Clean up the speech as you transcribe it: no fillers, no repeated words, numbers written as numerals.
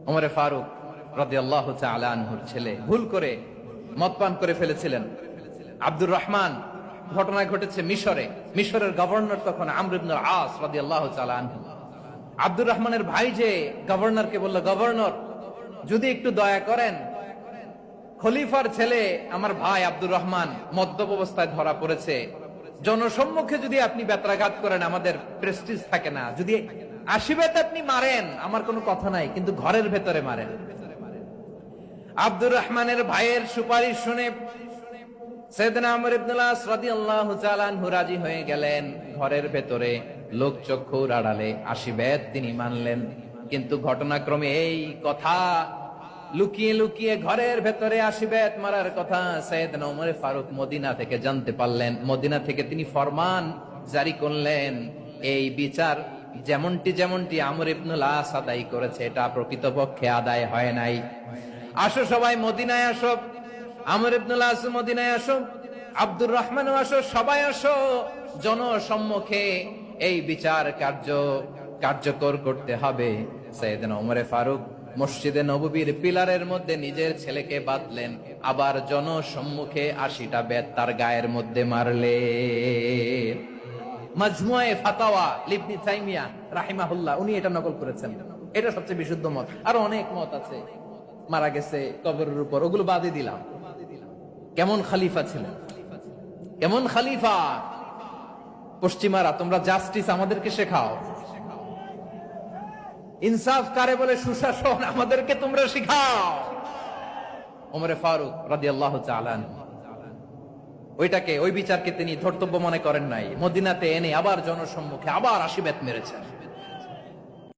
ওমরে ফারুক রাদিয়াল্লাহু তাআলা আনহুর ছেলে ভুল করে মদ পান করে ফেলেছিলেন। আব্দুর রহমান, ঘটনা ঘটেছে মিশরে। মিশরের গভর্নর তখন আমর ইবনে আস রাদিয়াল্লাহু তাআলা আনহু। আব্দুর রহমানের ভাই যে গভর্নরকে বলল, গভর্নর যদি একটু দয়া করেন, খলিফার ছেলে আমার ভাই আব্দুর রহমান মদ্যপ অবস্থায় ধরা পড়েছে, জনসম্মুখে যদি আপনি বেত্রাঘাত করেন আমাদের প্রেস্টিজ থাকে না, যদি আশীর্বাদ আপনি মারেন আমার কোনো কথা নাই, কিন্তু ঘরের ভেতরে মারেন। আব্দুর রহমানের ভাইয়ের সুপারিশ শুনে সাইয়েদনা আমর ইবনে আস রাদিয়াল্লাহু তাআলা আনহু রাজি হয়ে গেলেন। ঘরের ভেতরে লোকচক্ষুর আড়ালে আশীর্বাদ তিনি মানলেন। কিন্তু ঘটনাক্রমে এই কথা লুকিয়ে লুকিয়ে ঘরের ভেতরে আশীর্বাদ মারার কথা সাইয়েদনা ওমর ফারুক মদিনা থেকে জানতে পারলেন। মদিনা থেকে তিনি ফরমান জারি করলেন, এই বিচার যেমনটি আমর ইবনে আস আদায় করেছে এটা প্রকৃতপক্ষে আদায় হয় নাই। আসো সবাই মদিনায় আসো, আমর ইবনে আস মদিনায় আসো, আব্দুর রহমানও আসো, সবাই আসো, জনসম্মুখে এই বিচার কার্যকর করতে হবে। সাইয়েদনা ওমর ফারুক মসজিদে নববীর পিলারের মধ্যে নিজের ছেলেকে বাঁধলেন, আবার জনসম্মুখে ৮০টা বেত তার গায়ের মধ্যে মারলেন। মাজমুয়ে ফাতাওয়া ইবনে তাইমিয়া রাহিমাহুল্লাহ উনি এটা নকল করেছেন। এটা সবচেয়ে বিশুদ্ধ মত, আরো অনেক মত আছে। মারা গেছে কবরের উপর, ওগুলো বাদই দিলাম। কেমন খলিফা ছিলেন, কেমন খলিফা! পশ্চিমারা তোমরা জাস্টিস আমাদেরকে শেখাও, ইনসাফ কারে বলে সুশাসন আমাদেরকে তোমরা শিখাও। ওমর ফারুক রাদিয়াল্লাহু তাআলা ওই বিচারকে তিনি ধর্তব্য মনে করেন নাই। মদিনাতে এনে আবার জনসম্মুখে আবার ৮০ বেত মেরেছেন।